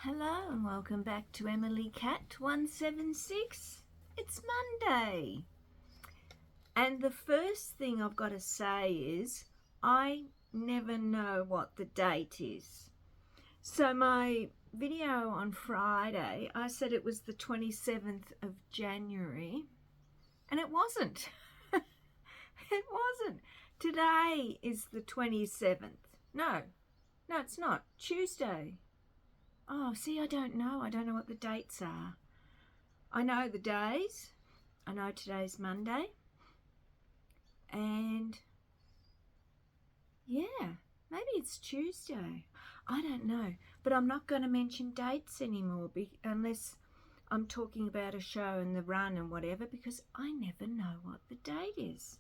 Hello and welcome back to Emily Cat 176. It's Monday. And the first thing I've got to say is I never know what the date is. So my video on Friday, I said it was the 27th of January, and it wasn't. It wasn't. Today is the 27th. No, it's not. Tuesday. Oh, see, I don't know. I don't know what the dates are. I know the days. I know today's Monday. And yeah, maybe it's Tuesday. I don't know. But I'm not going to mention dates anymore unless I'm talking about a show and the run and whatever, because I never know what the date is.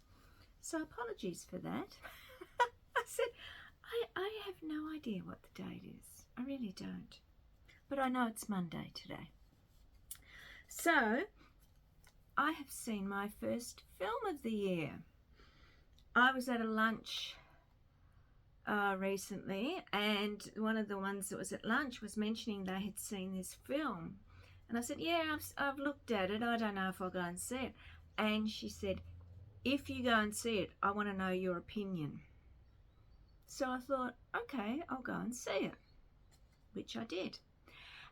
So apologies for that. I said, I have no idea what the date is. I really don't. But I know it's Monday today. So, I have seen my first film of the year. I was at a lunch recently, and one of the ones that was at lunch was mentioning they had seen this film. And I said, yeah, I've looked at it. I don't know if I'll go and see it. And she said, if you go and see it, I want to know your opinion. So I thought, okay, I'll go and see it, which I did.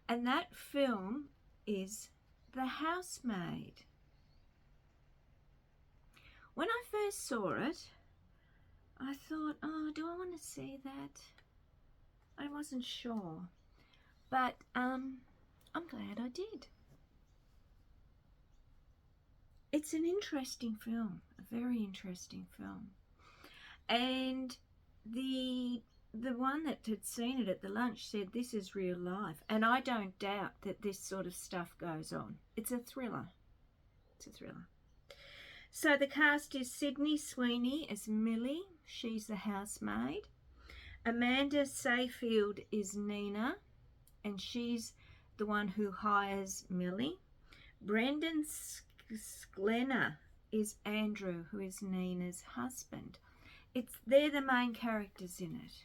And that film is The Housemaid. When I first saw it, I thought, oh, do I want to see that? I wasn't sure. But I'm glad I did. It's an interesting film, a very interesting film. And the one that had seen it at the lunch said this is real life, and I don't doubt that this sort of stuff goes on. It's a thriller. So the cast is Sydney Sweeney as Millie, she's the housemaid. Amanda Seyfield is Nina, and she's the one who hires Millie. Brendan Sklenner is Andrew, who is Nina's husband. They're the main characters in it.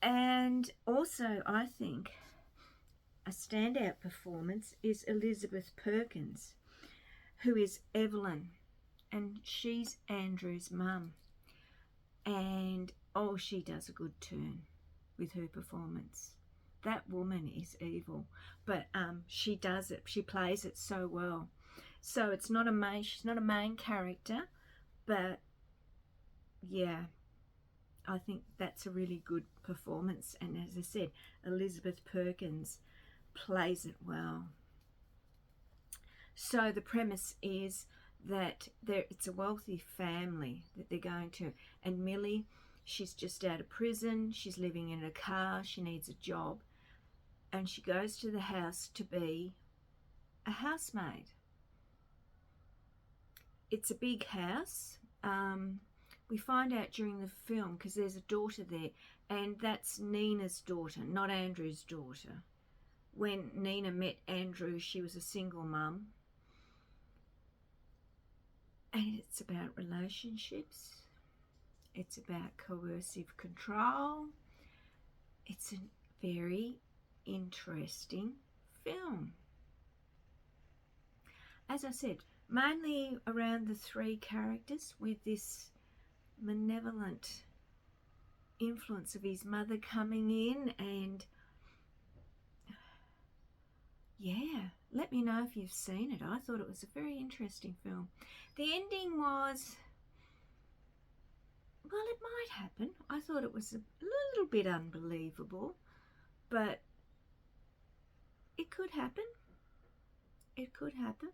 And also, I think a standout performance is Elizabeth Perkins, who is Evelyn, and she's Andrew's mum. And oh, she does a good turn with her performance. That woman is evil, but she does it. She plays it so well. So she's not a main character, but yeah, I think that's a really good performance. And as I said, Elizabeth Perkins plays it well. So the premise is that it's a wealthy family that they're going to. And Millie, she's just out of prison. She's living in a car. She needs a job. And she goes to the house to be a housemaid. It's a big house. We find out during the film, because there's a daughter there, and that's Nina's daughter, not Andrew's daughter. When Nina met Andrew, she was a single mum. And it's about relationships. It's about coercive control. It's a very interesting film. As I said, mainly around the three characters, with this malevolent influence of his mother coming in. And yeah, let me know if you've seen it. I thought it was a very interesting film. The ending was, well, it might happen. I thought it was a little bit unbelievable, but it could happen. It could happen.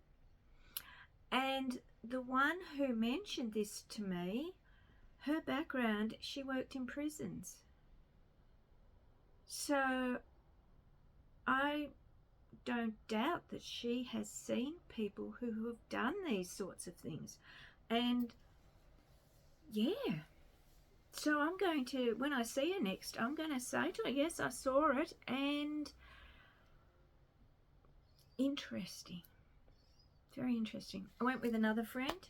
And the one who mentioned this to me, her background, she worked in prisons. So I don't doubt that she has seen people who have done these sorts of things. And yeah, so I'm going to, when I see her next, I'm going to say to her, yes, I saw it, and interesting. Very interesting. I went with another friend.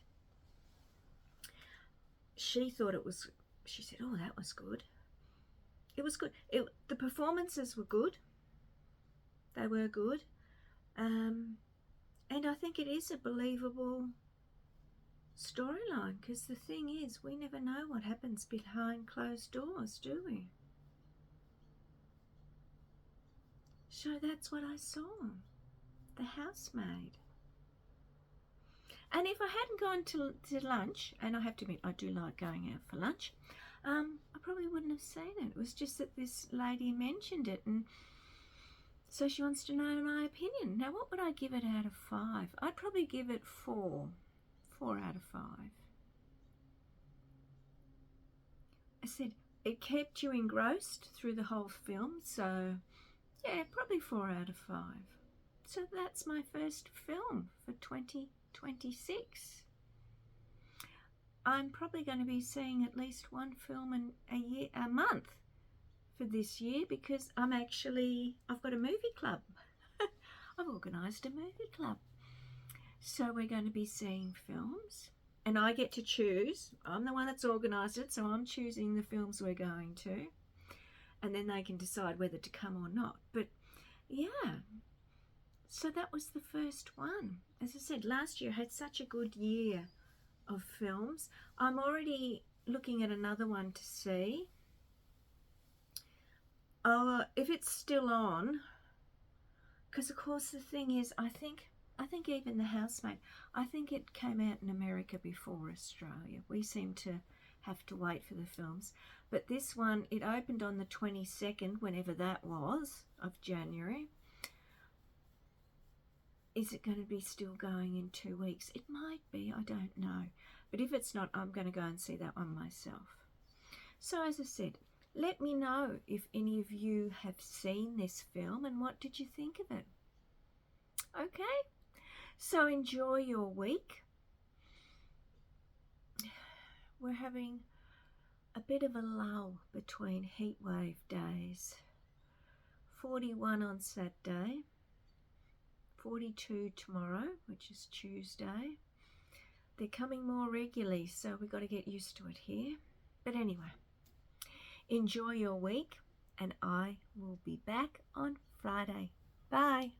She thought it was, she said, oh, that was good. it was good. The performances were good. They were good. And I think it is a believable storyline, because the thing is, we never know what happens behind closed doors, do we? So that's what I saw. The Housemaid. And if I hadn't gone to lunch, and I have to admit I do like going out for lunch, I probably wouldn't have seen it. It was just that this lady mentioned it, and so she wants to know my opinion. Now, what would I give it out of 5? I'd probably give it 4. 4 out of 5. I said it kept you engrossed through the whole film, so yeah, probably 4 out of 5. So that's my first film for 2026. I'm probably going to be seeing at least one film in a month for this year, because I've got a movie club. I've organised a movie club. So we're going to be seeing films, and I get to choose. I'm the one that's organised it, so I'm choosing the films we're going to, and then they can decide whether to come or not. But yeah, so that was the first one. As I said, last year I had such a good year of films. I'm already looking at another one to see. If it's still on, because of course the thing is, I think even The Housemaid, I think it came out in America before Australia. We seem to have to wait for the films. But this one, it opened on the 22nd, whenever that was, of January. Is it going to be still going in 2 weeks? It might be, I don't know. But if it's not, I'm going to go and see that one myself. So as I said, let me know if any of you have seen this film and what did you think of it. Okay? So enjoy your week. We're having a bit of a lull between heatwave days. 41 on Saturday, 42 tomorrow, which is Tuesday. They're coming more regularly, so we've got to get used to it here. But anyway, enjoy your week, and I will be back on Friday. Bye.